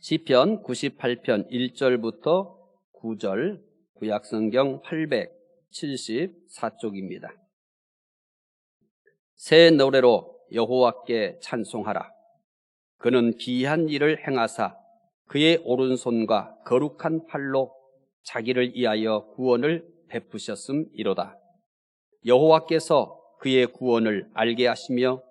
시편 98편 1절부터 9절, 구약성경 874쪽입니다. 새 노래로 여호와께 찬송하라. 그는 기이한 일을 행하사 그의 오른손과 거룩한 팔로 자기를 위하여 구원을 베푸셨음이로다. 여호와께서 그의 구원을 알게 하시며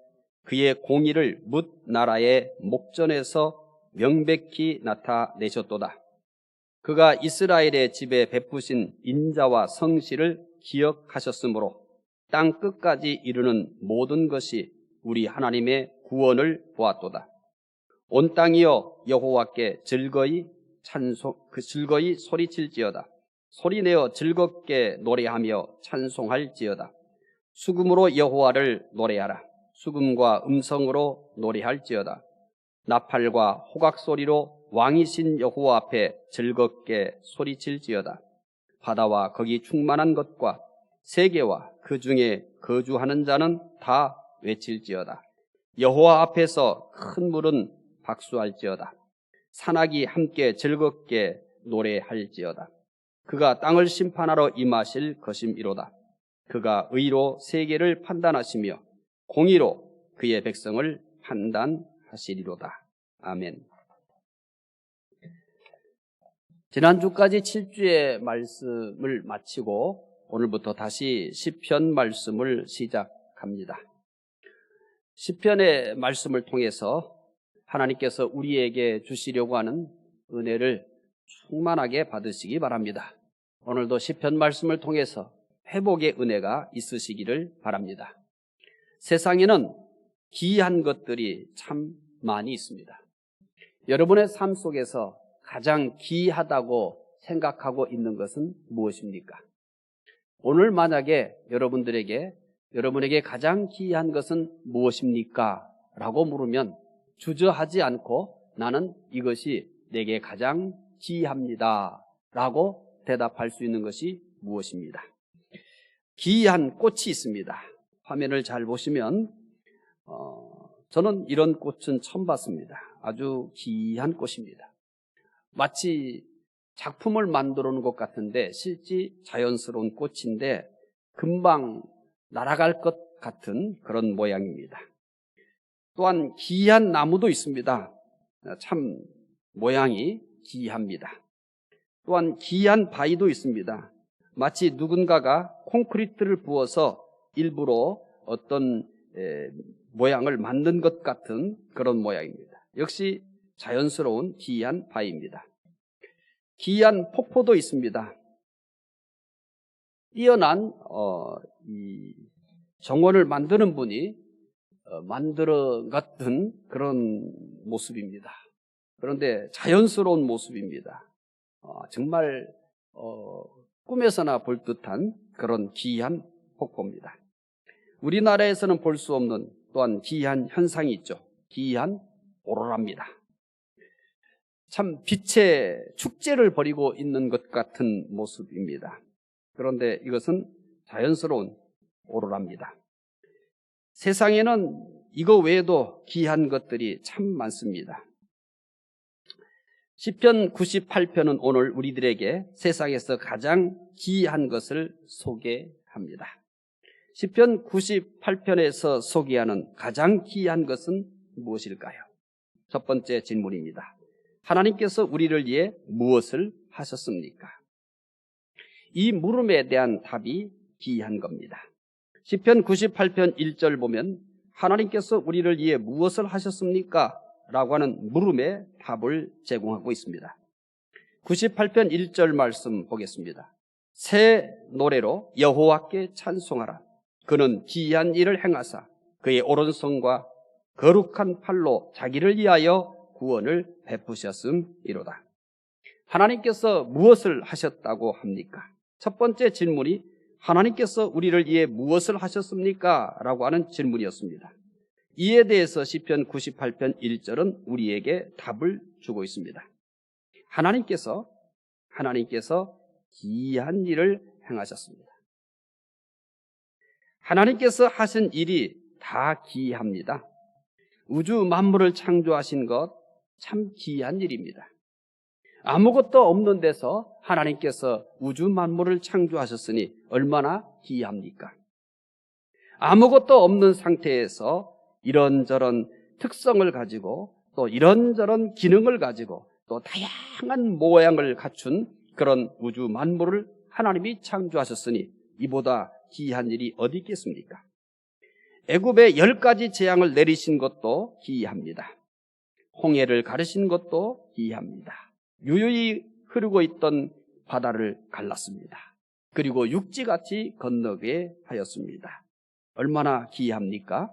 그의 공의를 뭇 나라의 목전에서 명백히 나타내셨도다. 그가 이스라엘의 집에 베푸신 인자와 성실을 기억하셨으므로 땅 끝까지 이르는 모든 것이 우리 하나님의 구원을 보았도다. 온 땅이여 여호와께 즐거이 소리칠지어다. 소리내어 즐겁게 노래하며 찬송할지어다. 수금으로 여호와를 노래하라. 수금과 음성으로 노래할지어다. 나팔과 호각소리로 왕이신 여호와 앞에 즐겁게 소리칠지어다. 바다와 거기 충만한 것과 세계와 그 중에 거주하는 자는 다 외칠지어다. 여호와 앞에서 큰 물은 박수할지어다. 산악이 함께 즐겁게 노래할지어다. 그가 땅을 심판하러 임하실 것임이로다. 그가 의로 세계를 판단하시며 공의로 그의 백성을 판단하시리로다. 아멘. 지난주까지 7주의 말씀을 마치고 오늘부터 다시 시편 말씀을 시작합니다. 시편의 말씀을 통해서 하나님께서 우리에게 주시려고 하는 은혜를 충만하게 받으시기 바랍니다. 오늘도 시편 말씀을 통해서 회복의 은혜가 있으시기를 바랍니다. 세상에는 기이한 것들이 참 많이 있습니다. 여러분의 삶 속에서 가장 기이하다고 생각하고 있는 것은 무엇입니까? 오늘 만약에 여러분에게 가장 기이한 것은 무엇입니까? 라고 물으면 주저하지 않고 나는 이것이 내게 가장 기이합니다 라고 대답할 수 있는 것이 무엇입니다? 기이한 꽃이 있습니다. 화면을 잘 보시면 저는 이런 꽃은 처음 봤습니다. 아주 기이한 꽃입니다. 마치 작품을 만들어 놓은 것 같은데 실제 자연스러운 꽃인데 금방 날아갈 것 같은 그런 모양입니다. 또한 기이한 나무도 있습니다. 참 모양이 기이합니다. 또한 기이한 바위도 있습니다. 마치 누군가가 콘크리트를 부어서 일부러 어떤 모양을 만든 것 같은 그런 모양입니다. 역시 자연스러운 기이한 바위입니다. 기이한 폭포도 있습니다. 뛰어난 이 정원을 만드는 분이 만들어 같은 그런 모습입니다. 그런데 자연스러운 모습입니다. 정말 꿈에서나 볼 듯한 그런 기이한 폭포입니다. 우리나라에서는 볼 수 없는 또한 기이한 현상이 있죠. 기이한 오로라입니다. 참 빛의 축제를 벌이고 있는 것 같은 모습입니다. 그런데 이것은 자연스러운 오로라입니다. 세상에는 이거 외에도 기이한 것들이 참 많습니다. 시편 98편은 오늘 우리들에게 세상에서 가장 기이한 것을 소개합니다. 시편 98편에서 소개하는 가장 기이한 것은 무엇일까요? 첫 번째 질문입니다. 하나님께서 우리를 위해 무엇을 하셨습니까? 이 물음에 대한 답이 기이한 겁니다. 시편 98편 1절 보면 하나님께서 우리를 위해 무엇을 하셨습니까? 라고 하는 물음에 답을 제공하고 있습니다. 98편 1절 말씀 보겠습니다. 새 노래로 여호와께 찬송하라. 그는 기이한 일을 행하사 그의 오른손과 거룩한 팔로 자기를 위하여 구원을 베푸셨음이로다. 하나님께서 무엇을 하셨다고 합니까? 첫 번째 질문이 하나님께서 우리를 위해 무엇을 하셨습니까? 라고 하는 질문이었습니다. 이에 대해서 시편 98편 1절은 우리에게 답을 주고 있습니다. 하나님께서 기이한 일을 행하셨습니다. 하나님께서 하신 일이 다 기이합니다. 우주 만물을 창조하신 것, 참 귀한 일입니다. 아무것도 없는 데서 하나님께서 우주 만물을 창조하셨으니 얼마나 귀합니까? 아무것도 없는 상태에서 이런저런 특성을 가지고 또 이런저런 기능을 가지고 또 다양한 모양을 갖춘 그런 우주 만물을 하나님이 창조하셨으니 이보다 귀한 일이 어디 있겠습니까? 애굽에 10가지 재앙을 내리신 것도 귀합니다. 홍해를 가르신 것도 귀합니다. 유유히 흐르고 있던 바다를 갈랐습니다. 그리고 육지같이 건너게 하였습니다. 얼마나 귀합니까?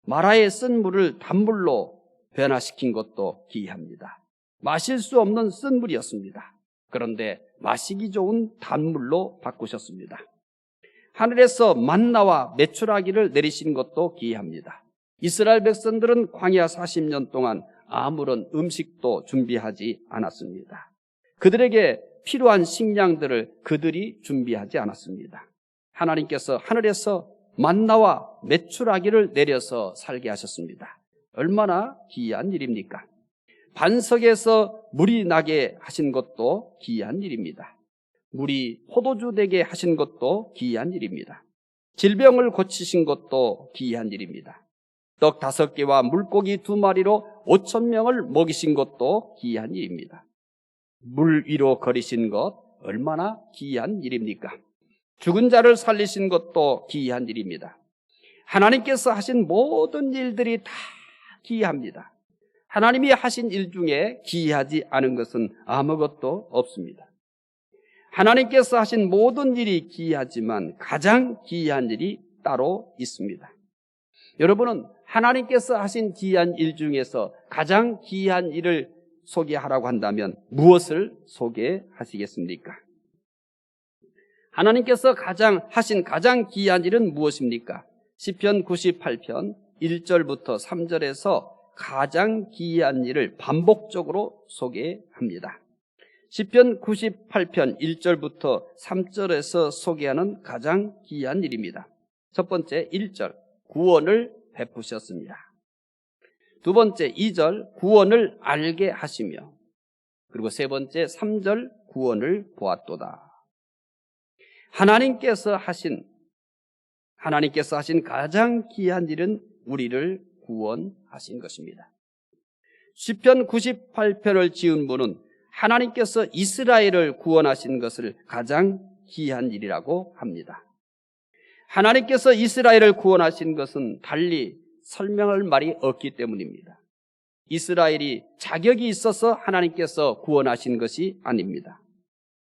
마라에 쓴 물을 단물로 변화시킨 것도 귀합니다. 마실 수 없는 쓴 물이었습니다. 그런데 마시기 좋은 단물로 바꾸셨습니다. 하늘에서 만나와 메추라기를 내리신 것도 귀합니다. 이스라엘 백성들은 광야 40년 동안 아무런 음식도 준비하지 않았습니다. 그들에게 필요한 식량들을 그들이 준비하지 않았습니다. 하나님께서 하늘에서 만나와 메추라기를 내려서 살게 하셨습니다. 얼마나 귀한 일입니까? 반석에서 물이 나게 하신 것도 귀한 일입니다. 물이 포도주 되게 하신 것도 귀한 일입니다. 질병을 고치신 것도 귀한 일입니다. 떡 5개와 물고기 2마리로 5,000명을 먹이신 것도 귀한 일입니다. 물 위로 거리신 것 얼마나 귀한 일입니까? 죽은 자를 살리신 것도 귀한 일입니다. 하나님께서 하신 모든 일들이 다 귀합니다. 하나님이 하신 일 중에 귀하지 않은 것은 아무것도 없습니다. 하나님께서 하신 모든 일이 귀하지만 가장 귀한 일이 따로 있습니다. 여러분은 하나님께서 하신 귀한 일 중에서 가장 귀한 일을 소개하라고 한다면 무엇을 소개하시겠습니까? 하나님께서 하신 가장 귀한 일은 무엇입니까? 시편 98편 1절부터 3절에서 가장 귀한 일을 반복적으로 소개합니다. 시편 98편 1절부터 3절에서 소개하는 가장 귀한 일입니다. 첫 번째 1절, 구원을 베푸셨습니다. 두 번째 2절, 구원을 알게 하시며, 그리고 세 번째 3절, 구원을 보았도다. 하나님께서 하신 가장 귀한 일은 우리를 구원하신 것입니다. 시편 98편을 지은 분은 하나님께서 이스라엘을 구원하신 것을 가장 귀한 일이라고 합니다. 하나님께서 이스라엘을 구원하신 것은 달리 설명할 말이 없기 때문입니다. 이스라엘이 자격이 있어서 하나님께서 구원하신 것이 아닙니다.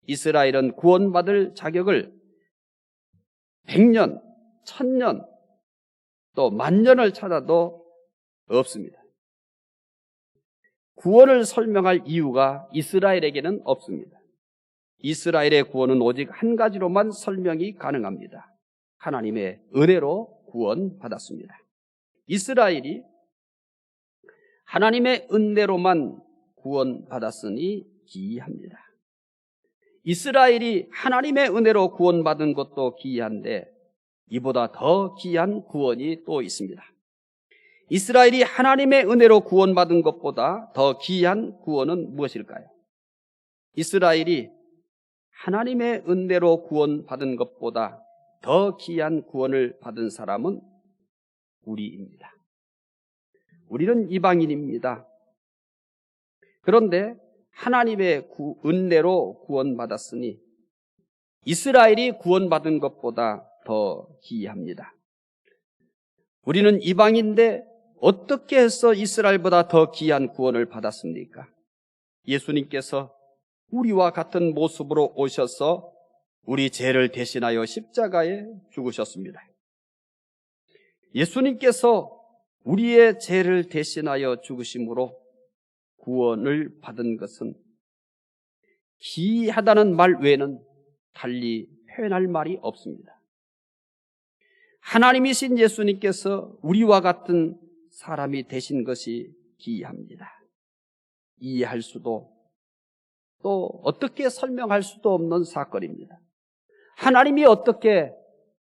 이스라엘은 구원받을 자격을 100년, 1000년, 또 10,000년을 찾아도 없습니다. 구원을 설명할 이유가 이스라엘에게는 없습니다. 이스라엘의 구원은 오직 한 가지로만 설명이 가능합니다. 하나님의 은혜로 구원받았습니다. 이스라엘이 하나님의 은혜로만 구원받았으니 기이합니다. 이스라엘이 하나님의 은혜로 구원받은 것도 기이한데 이보다 더 귀한 구원이 또 있습니다. 이스라엘이 하나님의 은혜로 구원받은 것보다 더 귀한 구원은 무엇일까요? 이스라엘이 하나님의 은혜로 구원받은 것보다 더 귀한 구원을 받은 사람은 우리입니다. 우리는 이방인입니다. 그런데 하나님의 은혜로 구원받았으니 이스라엘이 구원받은 것보다 더 귀합니다. 우리는 이방인인데 어떻게 해서 이스라엘보다 더 귀한 구원을 받았습니까? 예수님께서 우리와 같은 모습으로 오셔서 우리 죄를 대신하여 십자가에 죽으셨습니다. 예수님께서 우리의 죄를 대신하여 죽으심으로 구원을 받은 것은 기이하다는 말 외에는 달리 표현할 말이 없습니다. 하나님이신 예수님께서 우리와 같은 사람이 되신 것이 기이합니다. 이해할 수도 또 어떻게 설명할 수도 없는 사건입니다. 하나님이 어떻게,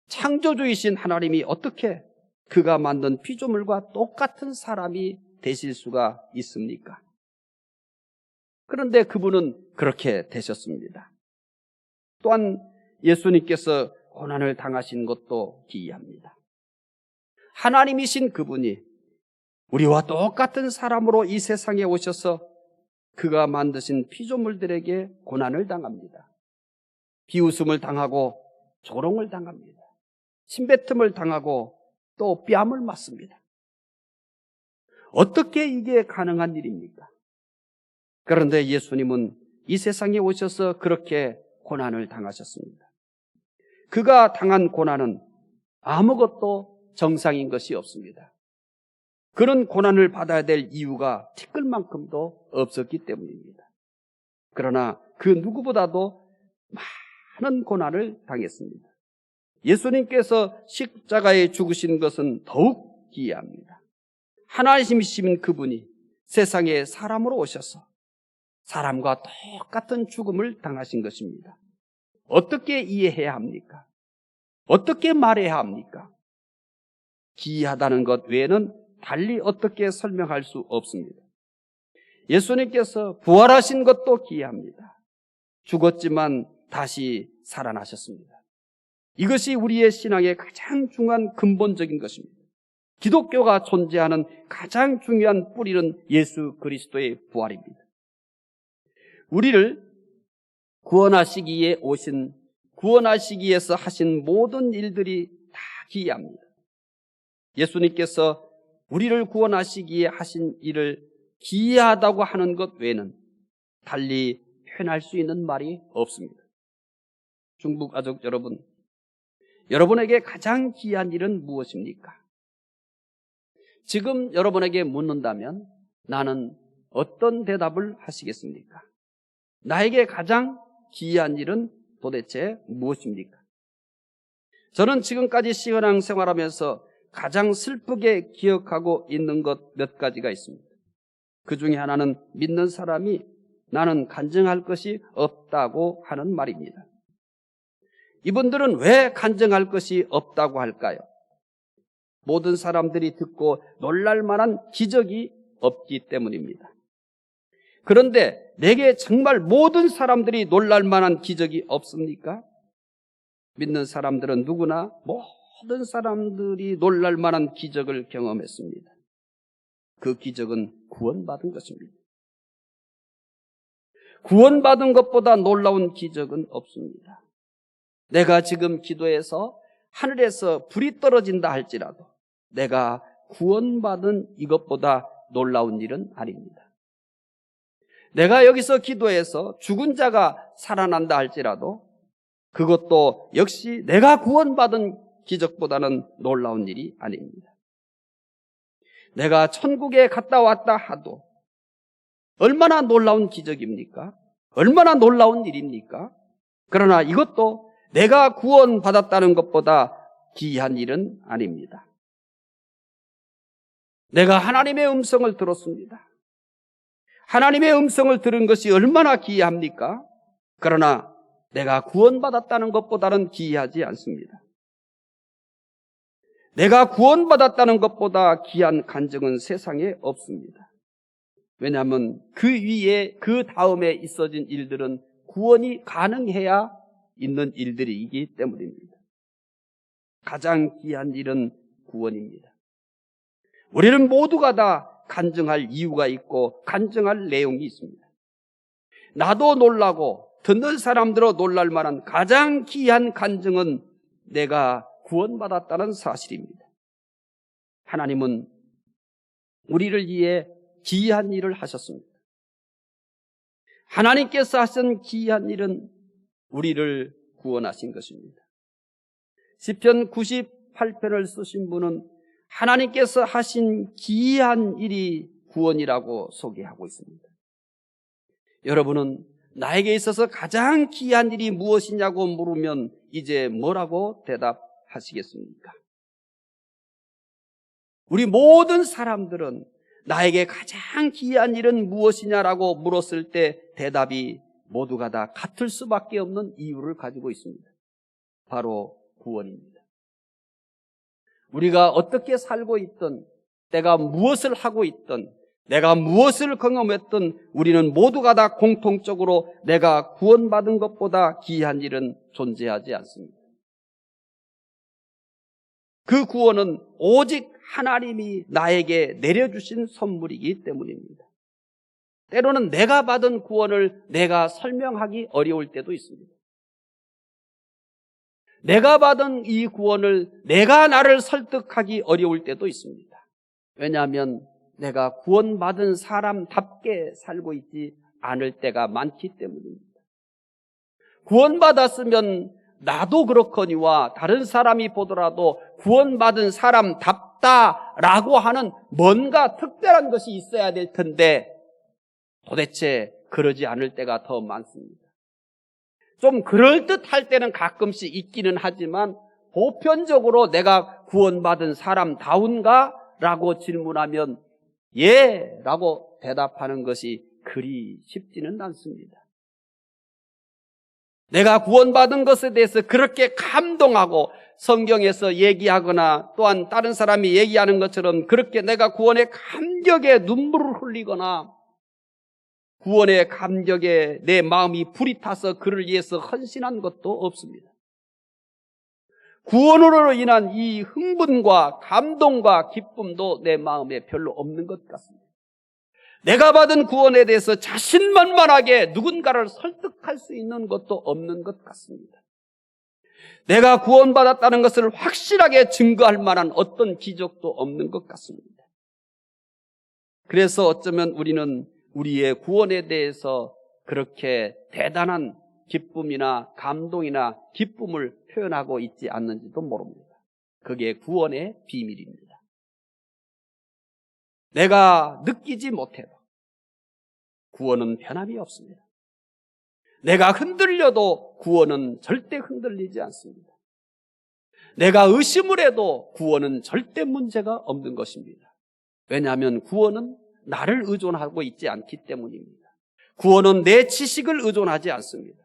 창조주이신 하나님이 어떻게 그가 만든 피조물과 똑같은 사람이 되실 수가 있습니까? 그런데 그분은 그렇게 되셨습니다. 또한 예수님께서 고난을 당하신 것도 기이합니다. 하나님이신 그분이 우리와 똑같은 사람으로 이 세상에 오셔서 그가 만드신 피조물들에게 고난을 당합니다. 비웃음을 당하고 조롱을 당합니다. 침뱉음을 당하고 또 뺨을 맞습니다. 어떻게 이게 가능한 일입니까? 그런데 예수님은 이 세상에 오셔서 그렇게 고난을 당하셨습니다. 그가 당한 고난은 아무것도 정상인 것이 없습니다. 그런 고난을 받아야 될 이유가 티끌만큼도 없었기 때문입니다. 그러나 그 누구보다도 많은 고난을 당했습니다. 예수님께서 십자가에 죽으신 것은 더욱 기이합니다. 하나님이신 그분이 세상에 사람으로 오셔서 사람과 똑같은 죽음을 당하신 것입니다. 어떻게 이해해야 합니까? 어떻게 말해야 합니까? 기이하다는 것 외에는 달리 어떻게 설명할 수 없습니다. 예수님께서 부활하신 것도 기이합니다. 죽었지만 다시 살아나셨습니다. 이것이 우리의 신앙의 가장 중요한 근본적인 것입니다. 기독교가 존재하는 가장 중요한 뿌리는 예수 그리스도의 부활입니다. 우리를 구원하시기 위해서 하신 모든 일들이 다 기이합니다. 예수님께서 우리를 구원하시기에 하신 일을 기이하다고 하는 것 외에는 달리 표현할 수 있는 말이 없습니다. 중국 가족 여러분, 여러분에게 가장 기이한 일은 무엇입니까? 지금 여러분에게 묻는다면 나는 어떤 대답을 하시겠습니까? 나에게 가장 기이한 일은 도대체 무엇입니까? 저는 지금까지 신앙 생활하면서 가장 슬프게 기억하고 있는 것 몇 가지가 있습니다. 그 중에 하나는 믿는 사람이 나는 간증할 것이 없다고 하는 말입니다. 이분들은 왜 간증할 것이 없다고 할까요? 모든 사람들이 듣고 놀랄 만한 기적이 없기 때문입니다. 그런데 내게 정말 모든 사람들이 놀랄 만한 기적이 없습니까? 믿는 사람들은 누구나 모든 사람들이 놀랄 만한 기적을 경험했습니다. 그 기적은 구원받은 것입니다. 구원받은 것보다 놀라운 기적은 없습니다. 내가 지금 기도해서 하늘에서 불이 떨어진다 할지라도 내가 구원받은 이것보다 놀라운 일은 아닙니다. 내가 여기서 기도해서 죽은 자가 살아난다 할지라도 그것도 역시 내가 구원받은 기적보다는 놀라운 일이 아닙니다. 내가 천국에 갔다 왔다 하도 얼마나 놀라운 기적입니까? 얼마나 놀라운 일입니까? 그러나 이것도 내가 구원받았다는 것보다 기이한 일은 아닙니다. 내가 하나님의 음성을 들었습니다. 하나님의 음성을 들은 것이 얼마나 기이합니까? 그러나 내가 구원받았다는 것보다는 기이하지 않습니다. 내가 구원받았다는 것보다 귀한 간증은 세상에 없습니다. 왜냐하면 그 위에 그 다음에 있어진 일들은 구원이 가능해야 있는 일들이기 때문입니다. 가장 귀한 일은 구원입니다. 우리는 모두가 다 간증할 이유가 있고 간증할 내용이 있습니다. 나도 놀라고 듣는 사람들도 놀랄 만한 가장 귀한 간증은 내가 구원받았다는 사실입니다. 하나님은 우리를 위해 기이한 일을 하셨습니다. 하나님께서 하신 기이한 일은 우리를 구원하신 것입니다. 시편 98편을 쓰신 분은 하나님께서 하신 기이한 일이 구원이라고 소개하고 있습니다. 여러분은 나에게 있어서 가장 기이한 일이 무엇이냐고 물으면 이제 뭐라고 대답하시겠습니까? 우리 모든 사람들은 나에게 가장 기이한 일은 무엇이냐라고 물었을 때 대답이 모두가 다 같을 수밖에 없는 이유를 가지고 있습니다. 바로 구원입니다. 우리가 어떻게 살고 있든, 내가 무엇을 하고 있든, 내가 무엇을 경험했든 우리는 모두가 다 공통적으로 내가 구원받은 것보다 귀한 일은 존재하지 않습니다. 그 구원은 오직 하나님이 나에게 내려주신 선물이기 때문입니다. 때로는 내가 받은 구원을 내가 설명하기 어려울 때도 있습니다. 내가 받은 이 구원을 내가 나를 설득하기 어려울 때도 있습니다. 왜냐하면 내가 구원받은 사람답게 살고 있지 않을 때가 많기 때문입니다. 구원받았으면 나도 그렇거니와 다른 사람이 보더라도 구원받은 사람답다라고 하는 뭔가 특별한 것이 있어야 될 텐데 도대체 그러지 않을 때가 더 많습니다. 좀 그럴듯할 때는 가끔씩 있기는 하지만 보편적으로 내가 구원받은 사람다운가? 라고 질문하면 예! 라고 대답하는 것이 그리 쉽지는 않습니다. 내가 구원받은 것에 대해서 그렇게 감동하고 성경에서 얘기하거나 또한 다른 사람이 얘기하는 것처럼 그렇게 내가 구원의 감격에 눈물을 흘리거나 구원의 감격에 내 마음이 불이 타서 그를 위해서 헌신한 것도 없습니다. 구원으로 인한 이 흥분과 감동과 기쁨도 내 마음에 별로 없는 것 같습니다. 내가 받은 구원에 대해서 자신만만하게 누군가를 설득할 수 있는 것도 없는 것 같습니다. 내가 구원받았다는 것을 확실하게 증거할 만한 어떤 기적도 없는 것 같습니다. 그래서 어쩌면 우리는 우리의 구원에 대해서 그렇게 대단한 기쁨이나 감동이나 기쁨을 표현하고 있지 않는지도 모릅니다. 그게 구원의 비밀입니다. 내가 느끼지 못해도 구원은 변함이 없습니다. 내가 흔들려도 구원은 절대 흔들리지 않습니다. 내가 의심을 해도 구원은 절대 문제가 없는 것입니다. 왜냐하면 구원은 나를 의존하고 있지 않기 때문입니다. 구원은 내 지식을 의존하지 않습니다.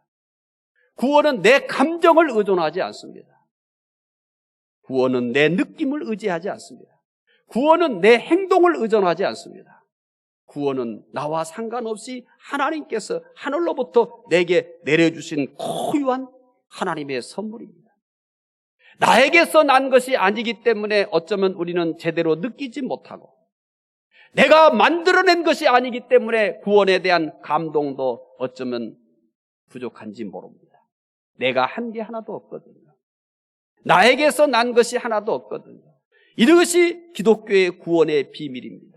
구원은 내 감정을 의존하지 않습니다. 구원은 내 느낌을 의지하지 않습니다. 구원은 내 행동을 의존하지 않습니다. 구원은 나와 상관없이 하나님께서 하늘로부터 내게 내려주신 고유한 하나님의 선물입니다. 나에게서 난 것이 아니기 때문에 어쩌면 우리는 제대로 느끼지 못하고 내가 만들어낸 것이 아니기 때문에 구원에 대한 감동도 어쩌면 부족한지 모릅니다. 내가 한 게 하나도 없거든요. 나에게서 난 것이 하나도 없거든요. 이것이 기독교의 구원의 비밀입니다.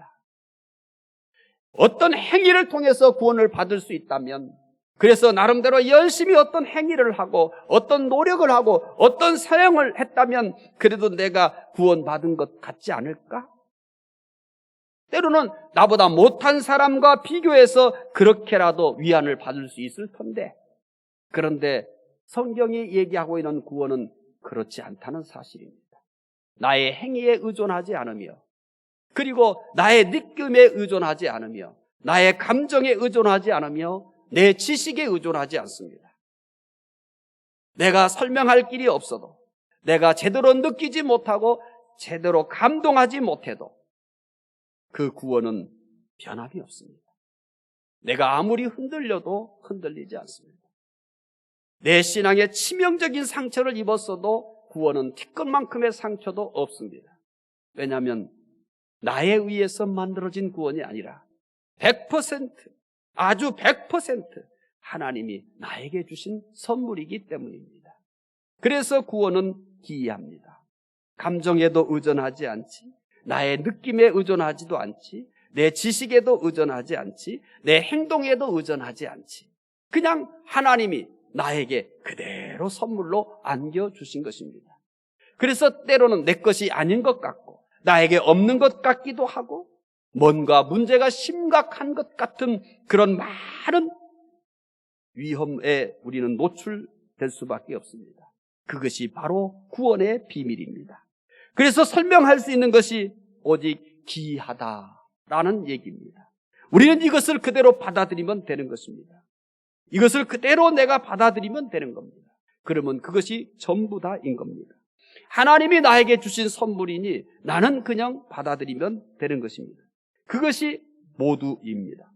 어떤 행위를 통해서 구원을 받을 수 있다면 그래서 나름대로 열심히 어떤 행위를 하고 어떤 노력을 하고 어떤 사용을 했다면 그래도 내가 구원받은 것 같지 않을까? 때로는 나보다 못한 사람과 비교해서 그렇게라도 위안을 받을 수 있을 텐데 그런데 성경이 얘기하고 있는 구원은 그렇지 않다는 사실입니다. 나의 행위에 의존하지 않으며 그리고 나의 느낌에 의존하지 않으며 나의 감정에 의존하지 않으며 내 지식에 의존하지 않습니다. 내가 설명할 길이 없어도 내가 제대로 느끼지 못하고 제대로 감동하지 못해도 그 구원은 변함이 없습니다. 내가 아무리 흔들려도 흔들리지 않습니다. 내 신앙에 치명적인 상처를 입었어도 구원은 티끌만큼의 상처도 없습니다. 왜냐하면 나에 의해서 만들어진 구원이 아니라 100% 아주 100% 하나님이 나에게 주신 선물이기 때문입니다. 그래서 구원은 기이합니다. 감정에도 의존하지 않지, 나의 느낌에 의존하지도 않지, 내 지식에도 의존하지 않지, 내 행동에도 의존하지 않지. 그냥 하나님이 나에게 그대로 선물로 안겨주신 것입니다. 그래서 때로는 내 것이 아닌 것 같고 나에게 없는 것 같기도 하고 뭔가 문제가 심각한 것 같은 그런 많은 위험에 우리는 노출될 수밖에 없습니다. 그것이 바로 구원의 비밀입니다. 그래서 설명할 수 있는 것이 오직 기이하다라는 얘기입니다. 우리는 이것을 그대로 받아들이면 되는 것입니다. 이것을 그대로 내가 받아들이면 되는 겁니다. 그러면 그것이 전부 다인 겁니다. 하나님이 나에게 주신 선물이니 나는 그냥 받아들이면 되는 것입니다. 그것이 모두입니다.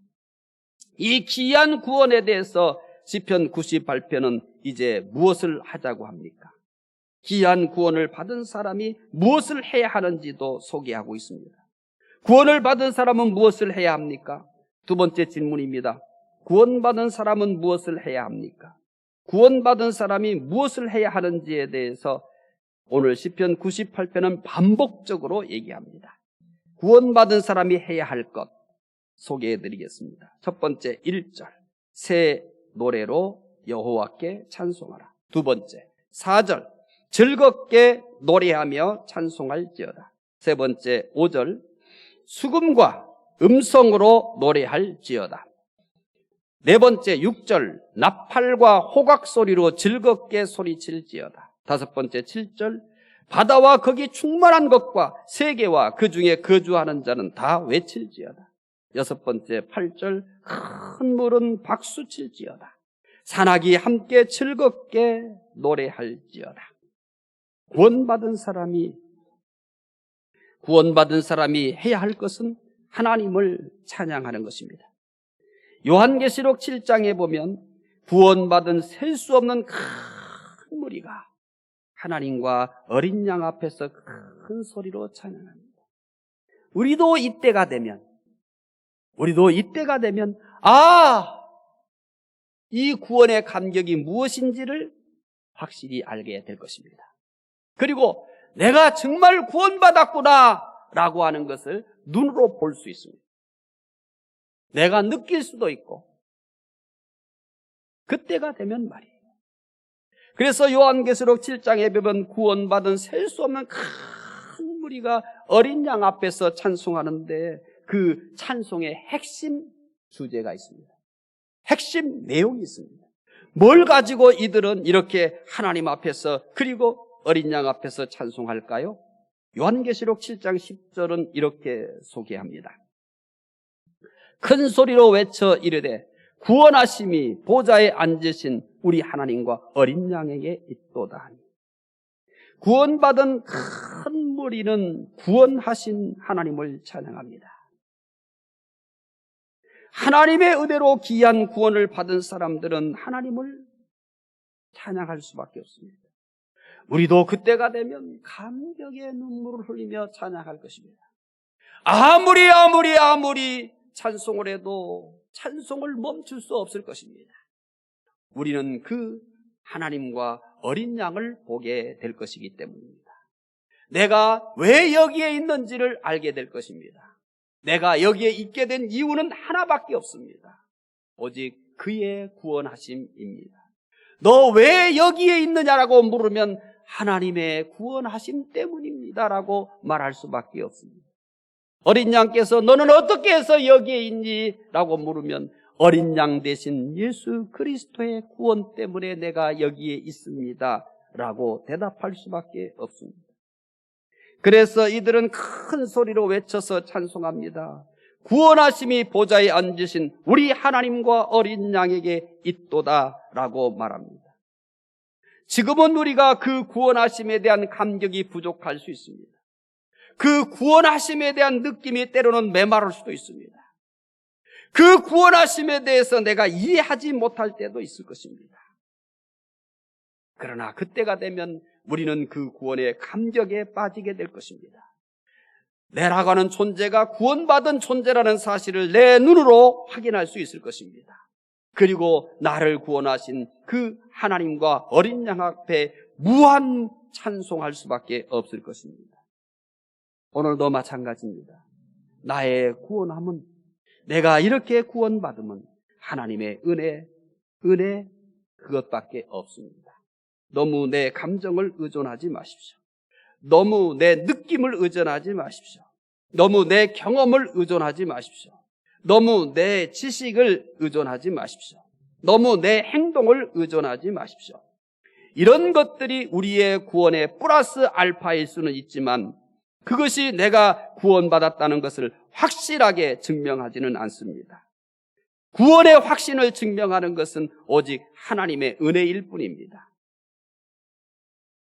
이 귀한 구원에 대해서 시편 98편은 이제 무엇을 하자고 합니까? 귀한 구원을 받은 사람이 무엇을 해야 하는지도 소개하고 있습니다. 구원을 받은 사람은 무엇을 해야 합니까? 두 번째 질문입니다. 구원받은 사람은 무엇을 해야 합니까? 구원받은 사람이 무엇을 해야 하는지에 대해서 오늘 시편 98편은 반복적으로 얘기합니다. 구원받은 사람이 해야 할 것 소개해드리겠습니다. 첫 번째 1절, 새 노래로 여호와께 찬송하라. 두 번째 4절, 즐겁게 노래하며 찬송할지어다. 세 번째 5절, 수금과 음성으로 노래할지어다. 네 번째 6절, 나팔과 호각 소리로 즐겁게 소리칠지어다. 다섯 번째 7절, 바다와 거기 충만한 것과 세계와 그 중에 거주하는 자는 다 외칠지어다. 여섯 번째 8절, 큰 물은 박수칠지어다. 산악이 함께 즐겁게 노래할지어다. 구원받은 사람이 해야 할 것은 하나님을 찬양하는 것입니다. 요한계시록 7장에 보면 구원받은 셀 수 없는 큰 무리가 하나님과 어린 양 앞에서 큰 소리로 찬양합니다. 우리도 이때가 되면 이 구원의 감격이 무엇인지를 확실히 알게 될 것입니다. 그리고 내가 정말 구원받았구나 라고 하는 것을 눈으로 볼 수 있습니다. 내가 느낄 수도 있고 그때가 되면 말이에요. 그래서 요한계시록 7장에 보면 구원받은 셀 수 없는 큰 무리가 어린 양 앞에서 찬송하는데 그 찬송의 핵심 주제가 있습니다. 핵심 내용이 있습니다. 뭘 가지고 이들은 이렇게 하나님 앞에서 그리고 어린 양 앞에서 찬송할까요? 요한계시록 7장 10절은 이렇게 소개합니다. 큰 소리로 외쳐 이르되 구원하심이 보좌에 앉으신 우리 하나님과 어린 양에게 있도다. 구원받은 큰 무리는 구원하신 하나님을 찬양합니다. 하나님의 은혜로 귀한 구원을 받은 사람들은 하나님을 찬양할 수밖에 없습니다. 우리도 그때가 되면 감격의 눈물을 흘리며 찬양할 것입니다. 아무리 찬송을 해도 찬송을 멈출 수 없을 것입니다. 우리는 그 하나님과 어린 양을 보게 될 것이기 때문입니다. 내가 왜 여기에 있는지를 알게 될 것입니다. 내가 여기에 있게 된 이유는 하나밖에 없습니다. 오직 그의 구원하심입니다. 너 왜 여기에 있느냐라고 물으면 하나님의 구원하심 때문입니다라고 말할 수밖에 없습니다. 어린 양께서 너는 어떻게 해서 여기에 있니? 라고 물으면 어린 양 대신 예수 그리스도의 구원 때문에 내가 여기에 있습니다 라고 대답할 수밖에 없습니다. 그래서 이들은 큰 소리로 외쳐서 찬송합니다. 구원하심이 보좌에 앉으신 우리 하나님과 어린 양에게 있도다 라고 말합니다. 지금은 우리가 그 구원하심에 대한 감격이 부족할 수 있습니다. 그 구원하심에 대한 느낌이 때로는 메마를 수도 있습니다. 그 구원하심에 대해서 내가 이해하지 못할 때도 있을 것입니다. 그러나 그때가 되면 우리는 그 구원의 감격에 빠지게 될 것입니다. 내라고 하는 존재가 구원받은 존재라는 사실을 내 눈으로 확인할 수 있을 것입니다. 그리고 나를 구원하신 그 하나님과 어린 양 앞에 무한 찬송할 수밖에 없을 것입니다. 오늘도 마찬가지입니다. 나의 구원함은 내가 이렇게 구원받으면 하나님의 은혜 그것밖에 없습니다. 너무 내 감정을 의존하지 마십시오. 너무 내 느낌을 의존하지 마십시오. 너무 내 경험을 의존하지 마십시오. 너무 내 지식을 의존하지 마십시오. 너무 내 행동을 의존하지 마십시오. 이런 것들이 우리의 구원의 플러스 알파일 수는 있지만 그것이 내가 구원받았다는 것을 확실하게 증명하지는 않습니다. 구원의 확신을 증명하는 것은 오직 하나님의 은혜일 뿐입니다.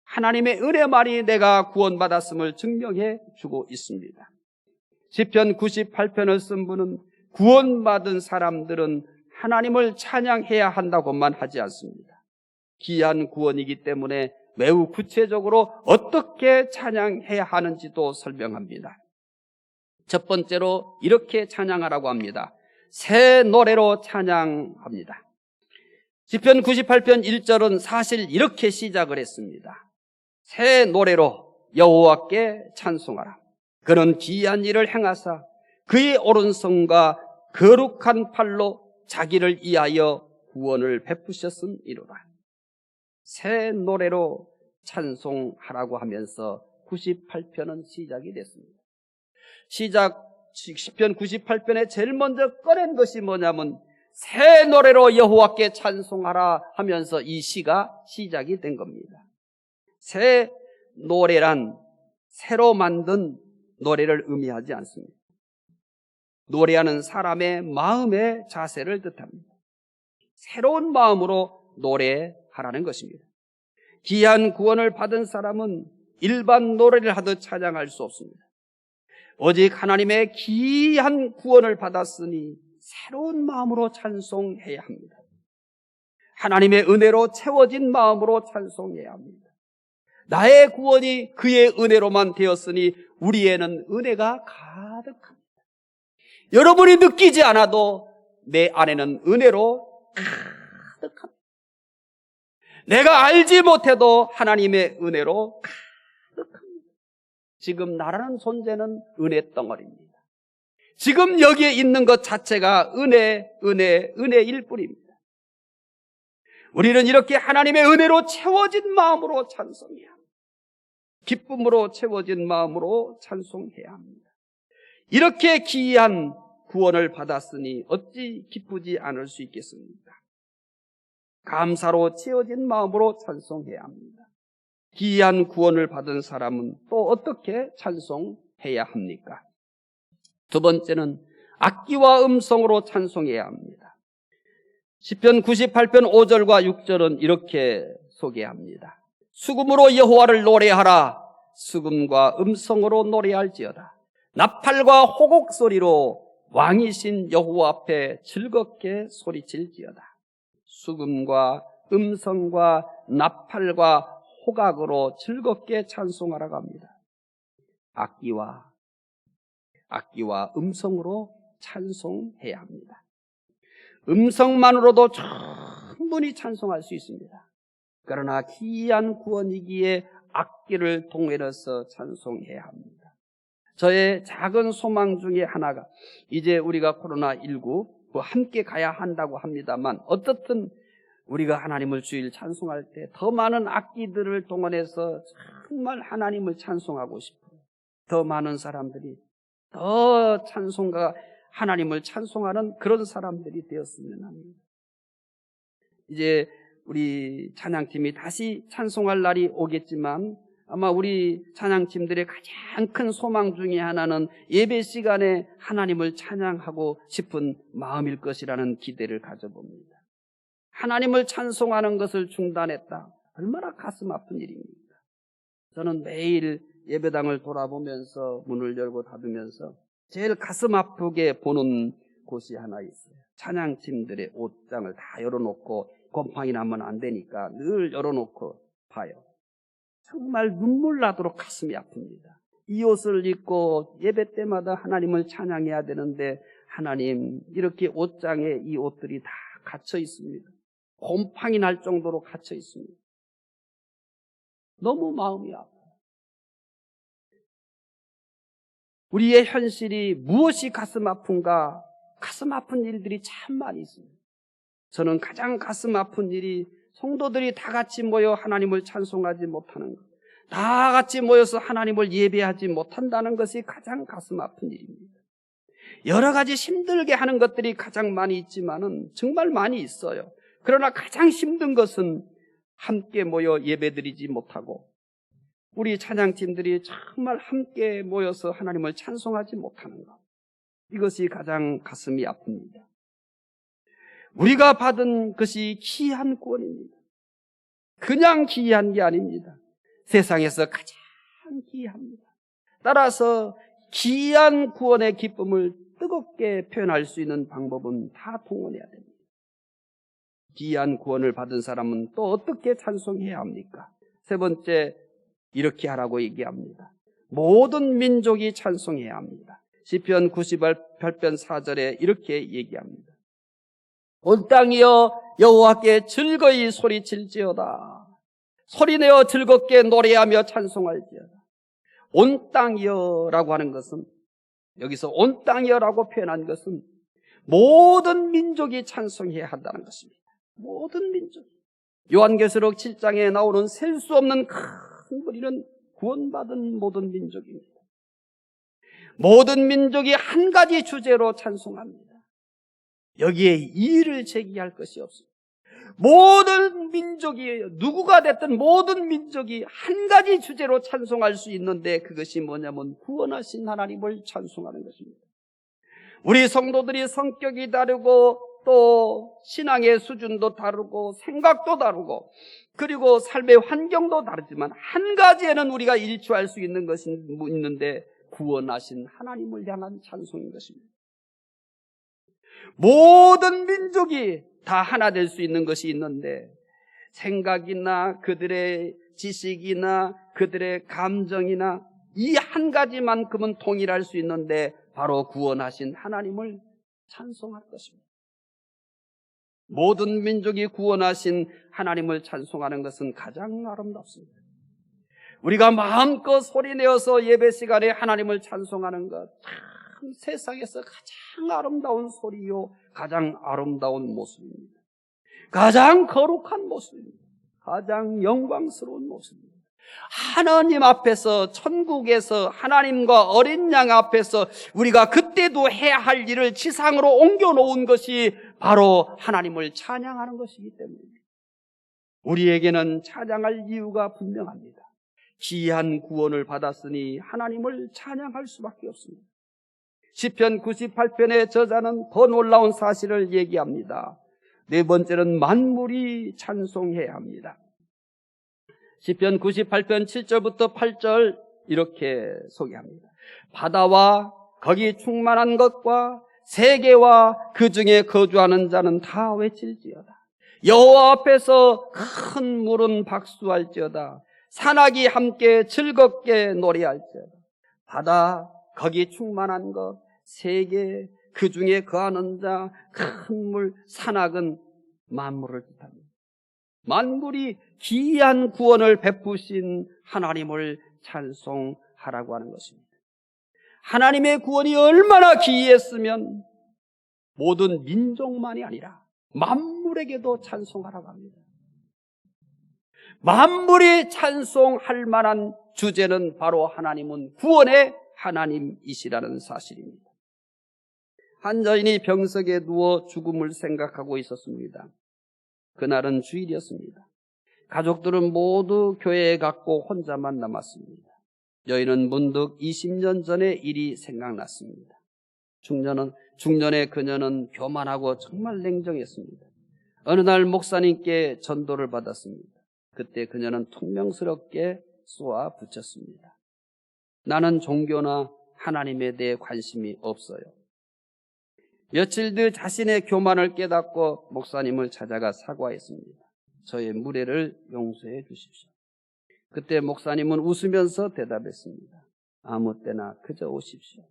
하나님의 은혜만이 내가 구원받았음을 증명해 주고 있습니다. 시편 98편을 쓴 분은 구원받은 사람들은 하나님을 찬양해야 한다고만 하지 않습니다. 귀한 구원이기 때문에 매우 구체적으로 어떻게 찬양해야 하는지도 설명합니다. 첫 번째로 이렇게 찬양하라고 합니다. 새 노래로 찬양합니다. 시편 98편 1절은 사실 이렇게 시작을 했습니다. 새 노래로 여호와께 찬송하라. 그는 기이한 일을 행하사 그의 오른손과 거룩한 팔로 자기를 위하여 구원을 베푸셨음이로다. 새 노래로 찬송하라고 하면서 98편은 시작이 됐습니다. 시편 98편에 제일 먼저 꺼낸 것이 뭐냐면 새 노래로 여호와께 찬송하라 하면서 이 시가 시작이 된 겁니다. 새 노래란 새로 만든 노래를 의미하지 않습니다. 노래하는 사람의 마음의 자세를 뜻합니다. 새로운 마음으로 노래하라는 것입니다. 귀한 구원을 받은 사람은 일반 노래를 하듯 찬양할 수 없습니다. 오직 하나님의 귀한 구원을 받았으니 새로운 마음으로 찬송해야 합니다. 하나님의 은혜로 채워진 마음으로 찬송해야 합니다. 나의 구원이 그의 은혜로만 되었으니 우리에는 은혜가 가득합니다. 여러분이 느끼지 않아도 내 안에는 은혜로 가득합니다. 내가 알지 못해도 하나님의 은혜로 가득합니다. 지금 나라는 존재는 은혜 덩어리입니다. 지금 여기에 있는 것 자체가 은혜일 뿐입니다. 우리는 이렇게 하나님의 은혜로 채워진 마음으로 찬송해야 합니다. 기쁨으로 채워진 마음으로 찬송해야 합니다. 이렇게 기이한 구원을 받았으니 어찌 기쁘지 않을 수 있겠습니까? 감사로 채워진 마음으로 찬송해야 합니다. 기이한 구원을 받은 사람은 또 어떻게 찬송해야 합니까? 두 번째는 악기와 음성으로 찬송해야 합니다. 시편 98편 5절과 6절은 이렇게 소개합니다. 수금으로 여호와를 노래하라. 수금과 음성으로 노래할지어다. 나팔과 호곡 소리로 왕이신 여호와 앞에 즐겁게 소리칠지어다. 수금과 음성과 나팔과 호각으로 즐겁게 찬송하라고 합니다. 악기와 음성으로 찬송해야 합니다. 음성만으로도 충분히 찬송할 수 있습니다. 그러나 기이한 구원이기에 악기를 동원해서 찬송해야 합니다. 저의 작은 소망 중에 하나가 이제 우리가 코로나19 함께 가야 한다고 합니다만 어떻든 우리가 하나님을 주일 찬송할 때 더 많은 악기들을 동원해서 정말 하나님을 찬송하고 싶어요. 더 많은 사람들이 더 찬송가 하나님을 찬송하는 그런 사람들이 되었으면 합니다. 이제 우리 찬양팀이 다시 찬송할 날이 오겠지만 아마 우리 찬양팀들의 가장 큰 소망 중에 하나는 예배 시간에 하나님을 찬양하고 싶은 마음일 것이라는 기대를 가져봅니다. 하나님을 찬송하는 것을 중단했다. 얼마나 가슴 아픈 일입니까? 저는 매일 예배당을 돌아보면서 문을 열고 닫으면서 제일 가슴 아프게 보는 곳이 하나 있어요. 찬양팀들의 옷장을 다 열어놓고 곰팡이 나면 안 되니까 늘 열어놓고 봐요. 정말 눈물 나도록 가슴이 아픕니다. 이 옷을 입고 예배 때마다 하나님을 찬양해야 되는데 하나님 이렇게 옷장에 이 옷들이 다 갇혀 있습니다. 곰팡이 날 정도로 갇혀 있습니다. 너무 마음이 아파요. 우리의 현실이 무엇이 가슴 아픈가? 가슴 아픈 일들이 참 많이 있습니다. 저는 가장 가슴 아픈 일이 성도들이 다 같이 모여 하나님을 찬송하지 못하는 것, 다 같이 모여서 하나님을 예배하지 못한다는 것이 가장 가슴 아픈 일입니다. 여러 가지 힘들게 하는 것들이 가장 많이 있지만은 정말 많이 있어요. 그러나 가장 힘든 것은 함께 모여 예배드리지 못하고 우리 찬양팀들이 정말 함께 모여서 하나님을 찬송하지 못하는 것, 이것이 가장 가슴이 아픕니다. 우리가 받은 것이 귀한 구원입니다. 그냥 귀한 게 아닙니다. 세상에서 가장 귀합니다. 따라서 귀한 구원의 기쁨을 뜨겁게 표현할 수 있는 방법은 다 동원해야 됩니다. 귀한 구원을 받은 사람은 또 어떻게 찬송해야 합니까? 세 번째, 이렇게 하라고 얘기합니다. 모든 민족이 찬송해야 합니다. 시편 98편 4절에 이렇게 얘기합니다. 온 땅이여 여호와께 즐거이 소리칠지어다. 소리내어 즐겁게 노래하며 찬송할지어다. 온 땅이여라고 하는 것은, 여기서 온 땅이여라고 표현한 것은 모든 민족이 찬송해야 한다는 것입니다. 모든 민족. 요한계시록 7장에 나오는 셀 수 없는 큰 무리는 구원받은 모든 민족입니다. 모든 민족이 한 가지 주제로 찬송합니다. 여기에 이의를 제기할 것이 없습니다. 모든 민족이, 누구가 됐든 모든 민족이 한 가지 주제로 찬송할 수 있는데, 그것이 뭐냐면 구원하신 하나님을 찬송하는 것입니다. 우리 성도들이 성격이 다르고 또 신앙의 수준도 다르고 생각도 다르고 그리고 삶의 환경도 다르지만 한 가지에는 우리가 일치할 수 있는 것이 있는데, 구원하신 하나님을 향한 찬송인 것입니다. 모든 민족이 다 하나 될 수 있는 것이 있는데, 생각이나 그들의 지식이나 그들의 감정이나 이 한 가지만큼은 통일할 수 있는데, 바로 구원하신 하나님을 찬송할 것입니다. 모든 민족이 구원하신 하나님을 찬송하는 것은 가장 아름답습니다. 우리가 마음껏 소리내어서 예배 시간에 하나님을 찬송하는 것, 참 세상에서 가장 아름다운 소리요, 가장 아름다운 모습입니다. 가장 거룩한 모습입니다. 가장 영광스러운 모습입니다. 하나님 앞에서, 천국에서 하나님과 어린 양 앞에서 우리가 그때도 해야 할 일을 지상으로 옮겨놓은 것이 바로 하나님을 찬양하는 것이기 때문입니다. 우리에게는 찬양할 이유가 분명합니다. 귀한 구원을 받았으니 하나님을 찬양할 수밖에 없습니다. 시편 98편의 저자는 더 놀라운 사실을 얘기합니다. 네 번째는 만물이 찬송해야 합니다. 시편 98편 7절부터 8절 이렇게 소개합니다. 바다와 거기 충만한 것과 세계와 그 중에 거주하는 자는 다 외칠지어다. 여호와 앞에서 큰 물은 박수할지어다. 산악이 함께 즐겁게 노래할지어다. 바다, 거기 충만한 것, 세계, 그 중에 거하는 자, 큰 물, 산악은 만물을 뜻합니다. 만물이 귀한 구원을 베푸신 하나님을 찬송하라고 하는 것입니다. 하나님의 구원이 얼마나 귀했으면 모든 민족만이 아니라 만물에게도 찬송하라고 합니다. 만물이 찬송할 만한 주제는 바로 하나님은 구원의 하나님이시라는 사실입니다. 한 여인이 병석에 누워 죽음을 생각하고 있었습니다. 그날은 주일이었습니다. 가족들은 모두 교회에 갔고 혼자만 남았습니다. 여인은 문득 20년 전의 일이 생각났습니다. 중년의 그녀는 교만하고 정말 냉정했습니다. 어느 날 목사님께 전도를 받았습니다. 그때 그녀는 퉁명스럽게 쏘아 붙였습니다. 나는 종교나 하나님에 대해 관심이 없어요. 며칠 뒤 자신의 교만을 깨닫고 목사님을 찾아가 사과했습니다. 저의 무례를 용서해 주십시오. 그때 목사님은 웃으면서 대답했습니다. 아무 때나 그저 오십시오.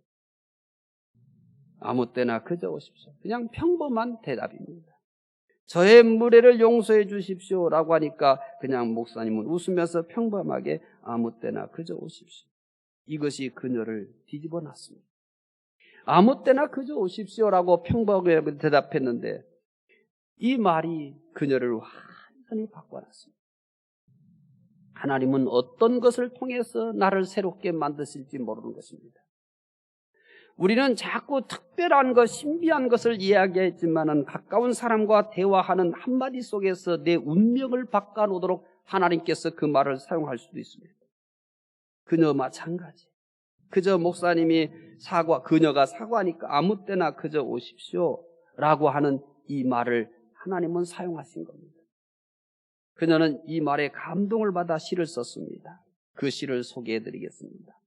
아무 때나 그저 오십시오. 그냥 평범한 대답입니다. 저의 무례를 용서해 주십시오라고 하니까 그냥 목사님은 웃으면서 평범하게 아무 때나 그저 오십시오. 이것이 그녀를 뒤집어 놨습니다. 아무 때나 그저 오십시오라고 평범하게 대답했는데 이 말이 그녀를 완전히 바꿔놨습니다. 하나님은 어떤 것을 통해서 나를 새롭게 만드실지 모르는 것입니다. 우리는 자꾸 특별한 것, 신비한 것을 이야기했지만은 가까운 사람과 대화하는 한마디 속에서 내 운명을 바꿔놓도록 하나님께서 그 말을 사용할 수도 있습니다. 그녀 마찬가지. 그저 목사님이 그녀가 사과하니까 아무 때나 그저 오십시오 라고 하는 이 말을 하나님은 사용하신 겁니다. 그녀는 이 말에 감동을 받아 시를 썼습니다. 그 시를 소개해 드리겠습니다.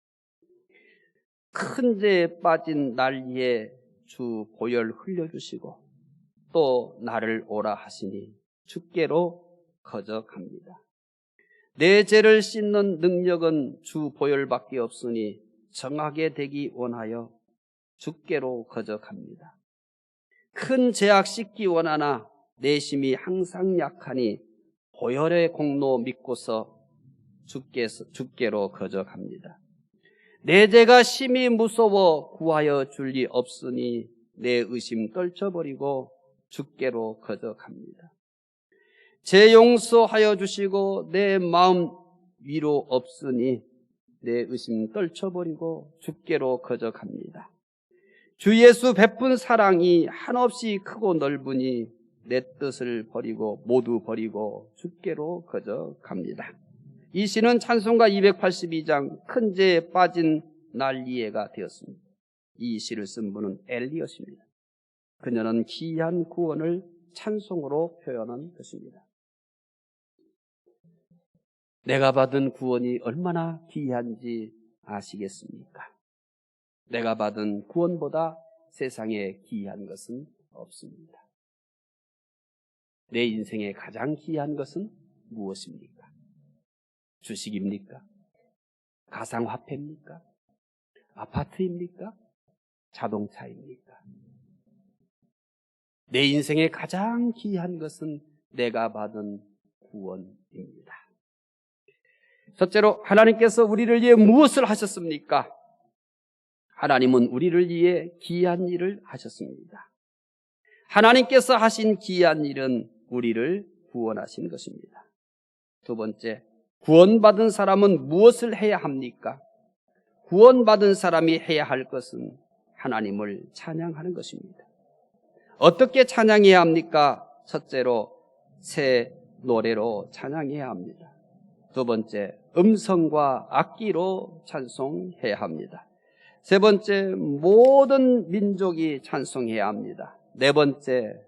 큰 죄에 빠진 날 위해 주 보혈 흘려주시고 또 나를 오라 하시니 주께로 거적합니다. 내 죄를 씻는 능력은 주 보혈밖에 없으니 정하게 되기 원하여 주께로 거적합니다. 큰 죄악 씻기 원하나 내 심이 항상 약하니 보혈의 공로 믿고서 주께로 거적합니다. 내 죄가 심히 무서워 구하여 줄 리 없으니 내 의심 떨쳐버리고 주께로 거적합니다. 제 용서하여 주시고 내 마음 위로 없으니 내 의심 떨쳐버리고 주께로 거적합니다. 주 예수 베푼 사랑이 한없이 크고 넓으니 내 뜻을 버리고 모두 버리고 주께로 거적합니다. 이 시는 찬송가 282장 큰 죄에 빠진 난리에가 되었습니다. 이 시를 쓴 분은 엘리엇입니다. 그녀는 기이한 구원을 찬송으로 표현한 것입니다. 내가 받은 구원이 얼마나 귀한지 아시겠습니까? 내가 받은 구원보다 세상에 귀한 것은 없습니다. 내 인생에 가장 귀한 것은 무엇입니까? 주식입니까? 가상화폐입니까? 아파트입니까? 자동차입니까? 내 인생에 가장 귀한 것은 내가 받은 구원입니다. 첫째로 하나님께서 우리를 위해 무엇을 하셨습니까? 하나님은 우리를 위해 귀한 일을 하셨습니다. 하나님께서 하신 귀한 일은 우리를 구원하신 것입니다. 두 번째, 구원받은 사람은 무엇을 해야 합니까? 구원받은 사람이 해야 할 것은 하나님을 찬양하는 것입니다. 어떻게 찬양해야 합니까? 첫째로 새 노래로 찬양해야 합니다. 두 번째, 음성과 악기로 찬송해야 합니다. 세 번째, 모든 민족이 찬송해야 합니다. 네 번째,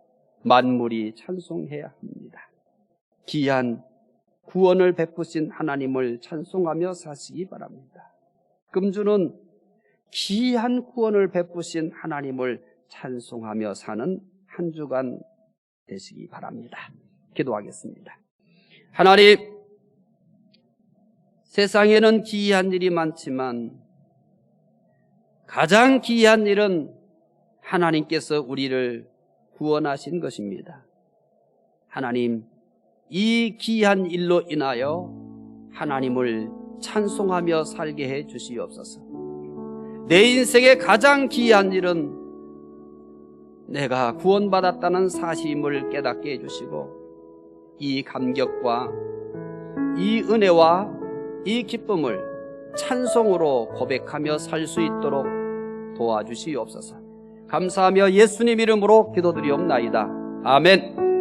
만물이 찬송해야 합니다. 귀한 구원을 베푸신 하나님을 찬송하며 사시기 바랍니다. 금주는 귀한 구원을 베푸신 하나님을 찬송하며 사는 한 주간 되시기 바랍니다. 기도하겠습니다. 하나님, 세상에는 기이한 일이 많지만 가장 기이한 일은 하나님께서 우리를 구원하신 것입니다. 하나님, 이 귀한 일로 인하여 하나님을 찬송하며 살게 해 주시옵소서. 내 인생의 가장 귀한 일은 내가 구원받았다는 사실임을 깨닫게 해주시고 이 감격과 이 은혜와 이 기쁨을 찬송으로 고백하며 살 수 있도록 도와주시옵소서. 감사하며 예수님 이름으로 기도드리옵나이다. 아멘.